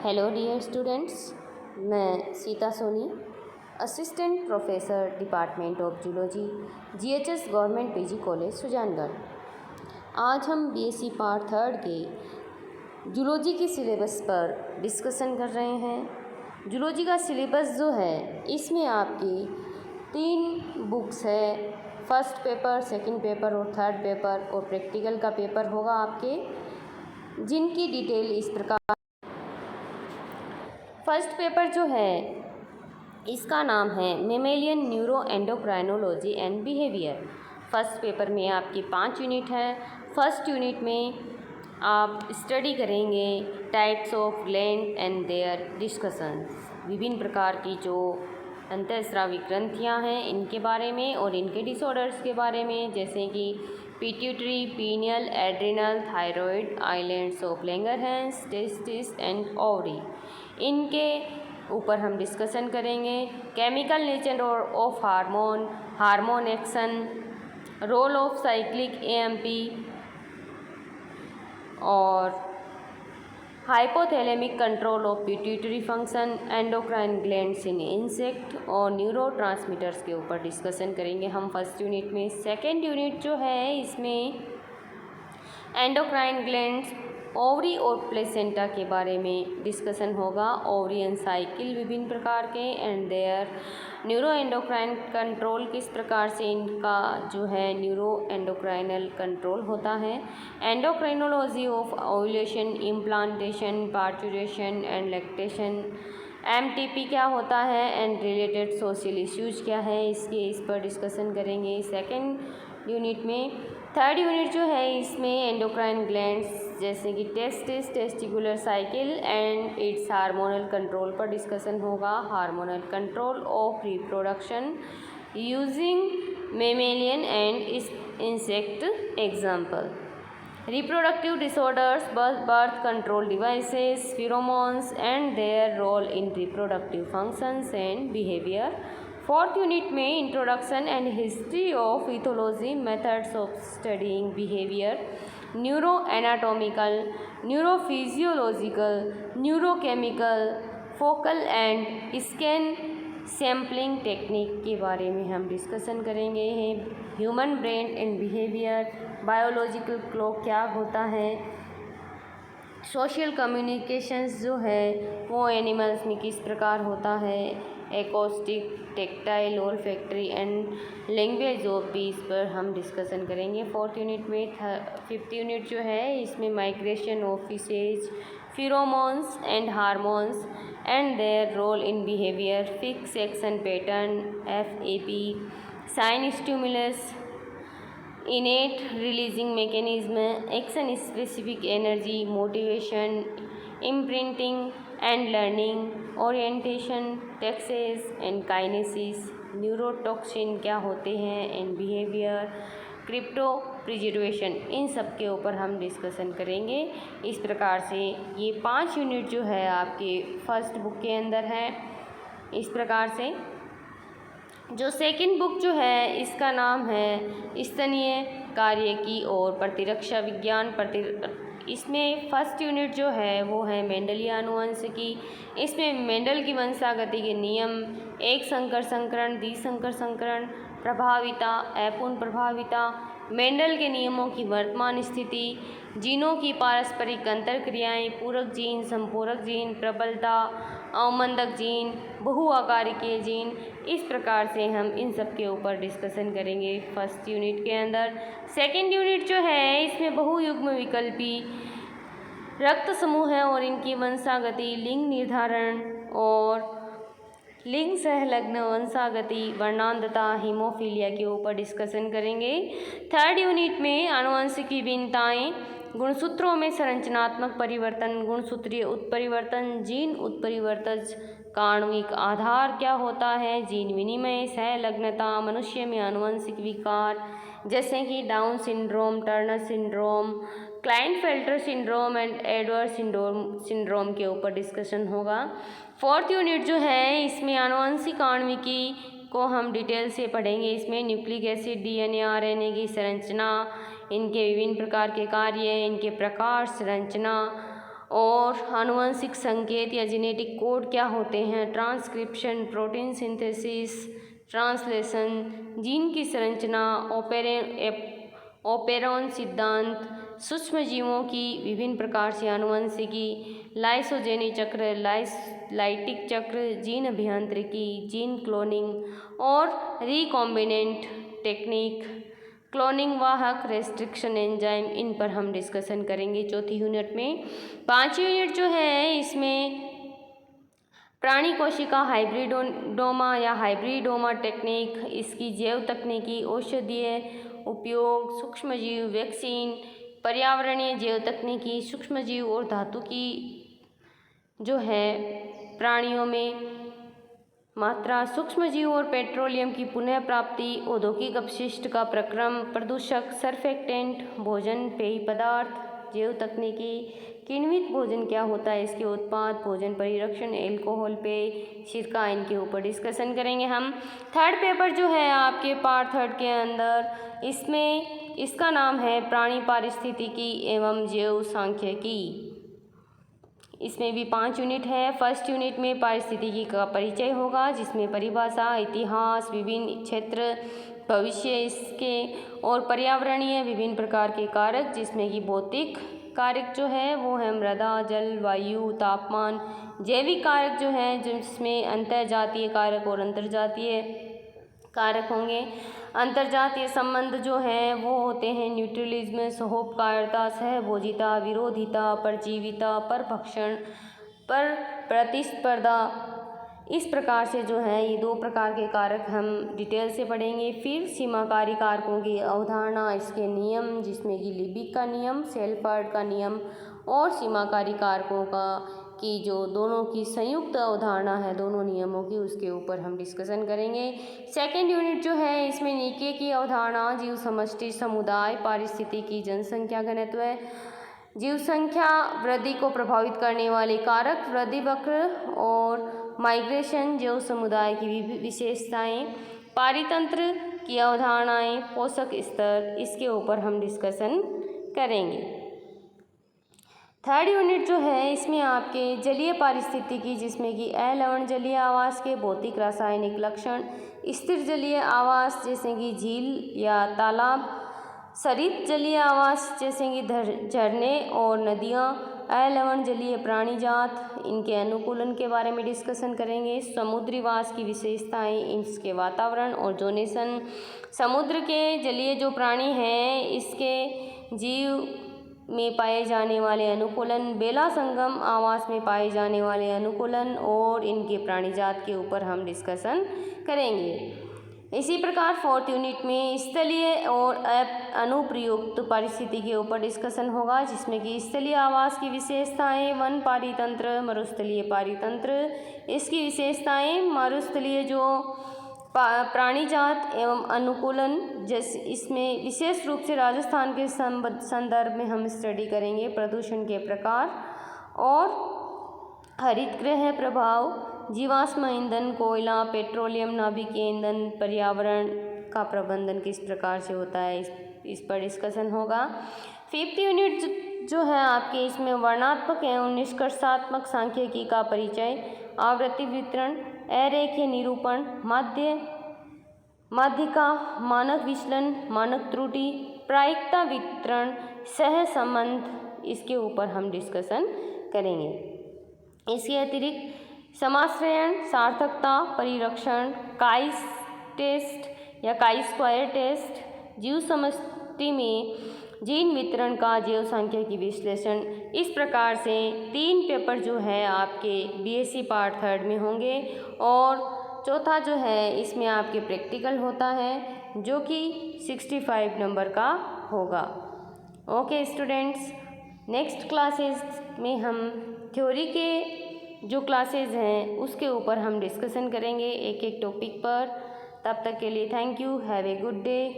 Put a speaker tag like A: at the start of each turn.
A: Hello dear students, मैं Sita Soni, assistant professor department of zoology, GHS government PG college Sujangarh. आज हम BSc part third के zoology के syllabus पर डिस्कशन कर रहे हैं। जूलॉजी का सिलेबस जो है इसमें आपकी 3 बुक्स है, फर्स्ट पेपर, सेकंड पेपर और थर्ड पेपर, और प्रैक्टिकल का पेपर होगा आपके, जिनकी डिटेल इस प्रकार। फर्स्ट पेपर जो है इसका नाम है mammalian neuro endocrinology and behaviour. First paper में आपकी 5 यूनिट है। फर्स्ट यूनिट में आप स्टडी करेंगे types of gland and their discussions, विभिन्न प्रकार की जो अंतःस्रावी ग्रंथियाँ हैं इनके बारे में और इनके डिसऑर्डर्स के बारे में, जैसे कि pituitary, pineal, adrenal, thyroid, islands of Langerhans, testis and ovary, इनके ऊपर हम डिस्कशन करेंगे। Chemical nature of hormone, hormone action, role of cyclic AMP और hypothalamic control of pituitary function, endocrine glands in insect और न्यूरोट्रांसमीटर्स के ऊपर discussion करेंगे हम फर्स्ट यूनिट में। सेकेंड यूनिट जो है इसमें एंडोक्राइन ग्लैंड्स, ओवरी और प्लेसेंटा के बारे में डिस्कशन होगा। ओवरियन साइकिल विभिन्न प्रकार के and their neuro endocrine control, किस प्रकार से इनका जो है न्यूरो एंडोक्राइनल कंट्रोल होता है। Endocrinology of ovulation, implantation, parturition and lactation, MTP क्या होता है एंड रिलेटेड सोशल इश्यूज क्या है, इस पर डिस्कशन करेंगे सेकेंड यूनिट में। थर्ड यूनिट जो है इसमें एंडोक्राइन ग्लैंड्स जैसे कि testis, testicular cycle and it's hormonal control पर डिस्कशन होगा। Hormonal control of reproduction using mammalian and insect example, reproductive disorders, birth control devices, pheromones and their role in reproductive functions and behavior। Fourth unit में introduction and history of ethology, methods of studying behaviour, neuro anatomical, neurophysiological, neurochemical, focal and scan sampling technique के बारे में हम discussion करेंगे। Human brain and behaviour, biological clock क्या होता है, social communications जो है वो एनिमल्स में किस प्रकार होता है, acoustic, tactile, olfactory and language of bees पर हम डिस्कशन करेंगे फोर्थ यूनिट में। फिफ्थ यूनिट जो है इसमें migration of fishes, pheromones and hormones and their role in behaviour, fix action pattern FAP, sign stimulus, innate releasing mechanism, action specific energy, motivation, imprinting and learning, orientation, taxes and kinesis, neurotoxin क्या होते हैं and behaviour, crypto preservation, इन सब के ऊपर हम discussion करेंगे। इस प्रकार से ये 5 यूनिट जो है आपके फर्स्ट बुक के अंदर है। इस प्रकार से जो सेकंड बुक जो है इसका नाम है स्तनीय कार्यकी और प्रतिरक्षा विज्ञान। इसमें फर्स्ट यूनिट जो है वो है मेंडलीय आनुवंशिकी। इसमें मेंडल की वंशागति के नियम, एक संकर संकरण, द्विसंकर संकरण, प्रभाविता, अपूर्ण प्रभाविता, मेंडल के नियमों की वर्तमान स्थिति, जीनों की पारस्परिक अंतरक्रियाएं, पूरक जीन, संपूरक जीन, प्रबलता, अवमंदक जीन, बहुआकारिकीय जीन, इस प्रकार से हम इन सब के ऊपर डिस्कशन करेंगे फर्स्ट यूनिट के अंदर। सेकंड यूनिट जो है इसमें बहुयुग्म विकल्पी रक्त समूह है और इनकी वंशागति, लिंग निर्धारण और लिंग सहलग्न वंशागति, वर्णांधता, हीमोफीलिया के ऊपर डिस्कशन करेंगे। थर्ड यूनिट में आनुवंशिकी भिन्नताएं, गुणसूत्रों में संरचनात्मक परिवर्तन, गुणसूत्रीय उत्परिवर्तन, जीन उत्परिवर्तज, आणविक आधार क्या होता है, जीन विनिमय, सहलग्नता, मनुष्य में आनुवंशिक विकार जैसे कि down syndrome, Turner syndrome, Klinefelter syndrome and Edward syndrome के ऊपर डिस्कशन होगा। फोर्थ यूनिट जो है इसमें आनुवंशिक आणविकी को हम डिटेल से पढ़ेंगे। इसमें न्यूक्लिक एसिड, DNA, RNA की संरचना, इनके विभिन्न प्रकार के कार्य, इनके प्रकार, संरचना और आनुवंशिक संकेत या जेनेटिक कोड क्या होते हैं, transcription, protein synthesis, translation, gene की संरचना, ओपेरॉन सिद्धांत, सूक्ष्म जीवों की विभिन्न प्रकार से आनुवंशिकी, लाइसोजेनी चक्र, लाइटिक चक्र, जीन अभियांत्रिकी, जीन क्लोनिंग और रिकॉम्बिनेंट टेक्निक, क्लोनिंग वाहक, रेस्ट्रिक्शन एंजाइम, इन पर हम डिस्कशन करेंगे चौथी यूनिट में। पांचवी यूनिट जो है इसमें प्राणी कोशिका हाइब्रिडोमा या हाइब्रिडोमा टेक्निक, इसकी जैव तकनीकी, औषधीय उपयोग, सूक्ष्मजीव, वैक्सीन, पर्यावरणीय जैव तकनीकी, सूक्ष्मजीव और धातु की जो है प्राणियों में मात्रा, सूक्ष्मजीव और पेट्रोलियम की पुनः प्राप्ति, औद्योगिक अपशिष्ट का प्रक्रम, प्रदूषक, सरफेक्टेंट, भोजन, पेय पदार्थ, जैव तकनीकी, किण्वित भोजन क्या होता है, इसके उत्पाद, भोजन परिरक्षण, एल्कोहल पेय, सिरका, इनके ऊपर डिस्कशन करेंगे हम। थर्ड पेपर जो है आपके पार्ट थर्ड के अंदर, इसमें इसका नाम है प्राणी पारिस्थितिकी एवं जैव सांख्यिकी। इसमें भी 5 यूनिट है। फर्स्ट यूनिट में पारिस्थितिकी का परिचय होगा, जिसमें परिभाषा, इतिहास, विभिन्न क्षेत्र, भविष्य इसके और पर्यावरणीय विभिन्न प्रकार के कारक, जिसमें कि भौतिक कारक जो है वो है मृदा, जल, वायु, तापमान, जैविक कारक जो है जिसमें अंतर्जातीय कारक और अंतर्जातीय कारक होंगे। अंतर्जातीय संबंध जो है वो होते हैं न्यूट्रलिज्म, सहोपकारिता, सहभोजिता, विरोधिता, परजीविता, परभक्षण, पर प्रतिस्पर्धा। इस प्रकार से जो है ये 2 प्रकार के कारक हम डिटेल से पढ़ेंगे। फिर सीमाकारी कारकों की अवधारणा, इसके नियम, जिसमें कि लिबिक का नियम, सेल्फर्ड का नियम और सीमाकारी कारकों की जो दोनों की संयुक्त अवधारणा है, दोनों नियमों की, उसके ऊपर हम डिस्कशन करेंगे। सेकेंड यूनिट जो है इसमें नीके की अवधारणा, जीव समष्टि, समुदाय, पारिस्थितिकी, जनसंख्या घनत्व, जीव संख्या वृद्धि को प्रभावित करने वाले कारक, वृद्धि वक्र और माइग्रेशन, जैव समुदाय की विशेषताएं, पारितंत्र की अवधारणाएं, पोषक स्तर, इसके ऊपर हम डिस्कशन करेंगे। थर्ड यूनिट जो है इसमें आपके जलीय पारिस्थितिकी, जिसमें कि अलवण जलीय आवास के भौतिक रासायनिक लक्षण, स्थिर जलीय आवास जैसे कि झील या तालाब, सरित जलीय आवास जैसे कि झरने और नदियाँ, अलवण जलीय प्राणी जात, इनके अनुकूलन के बारे में डिस्कशन करेंगे। समुद्री वास की विशेषताएं, इसके वातावरण और जोनेशन, समुद्र के जलीय जो प्राणी हैं इसके जीव में पाए जाने वाले अनुकूलन, बेला संगम आवास में पाए जाने वाले अनुकूलन और इनके प्राणी जात के ऊपर हम डिस्कशन करेंगे। इसी प्रकार फोर्थ यूनिट में स्थलीय और अनुप्रयुक्त पारिस्थितिकी के ऊपर डिस्कशन होगा, जिसमें कि स्थलीय आवास की विशेषताएं, वन पारितंत्र, मरुस्थलीय पारितंत्र, इसकी विशेषताएं, मरुस्थलीय जो प्राणी जात एवं अनुकूलन, जैसे इसमें विशेष रूप से राजस्थान के संदर्भ में हम स्टडी करेंगे प्रदूषण के प्रकार और हरित गृह प्रभाव, जीवाश्म ईंधन, कोयला, पेट्रोलियम, नाभिकीय ईंधन, पर्यावरण का प्रबंधन किस प्रकार से होता है, इस पर डिस्कशन होगा। फिफ्थ यूनिट जो है आपके इसमें वर्णनात्मक एवं निष्कर्षात्मक सांख्यिकी का परिचय, आवृत्ति वितरण, अरेखीय निरूपण, माध्यिका, मानक विचलन, मानक त्रुटि, प्रायिकता वितरण, सह संबंध, इसके ऊपर हम डिस्कशन करेंगे। इसके अतिरिक्त समाश्रयण, सार्थकता, परिरक्षण, काई टेस्ट या काई स्क्वायर टेस्ट, जीव समष्टि में जीन वितरण का जैव सांख्यिकी विश्लेषण, इस प्रकार से 3 पेपर जो है आपके बीएससी पार्ट थर्ड में होंगे और चौथा जो है इसमें आपके प्रैक्टिकल होता है जो कि 65 नंबर का होगा। ओके स्टूडेंट्स, नेक्स्ट क्लासेस में हम थ्योरी के जो क्लासेस हैं उसके ऊपर हम डिस्कशन करेंगे एक एक टॉपिक पर। तब तक के लिए thank you, have a good day.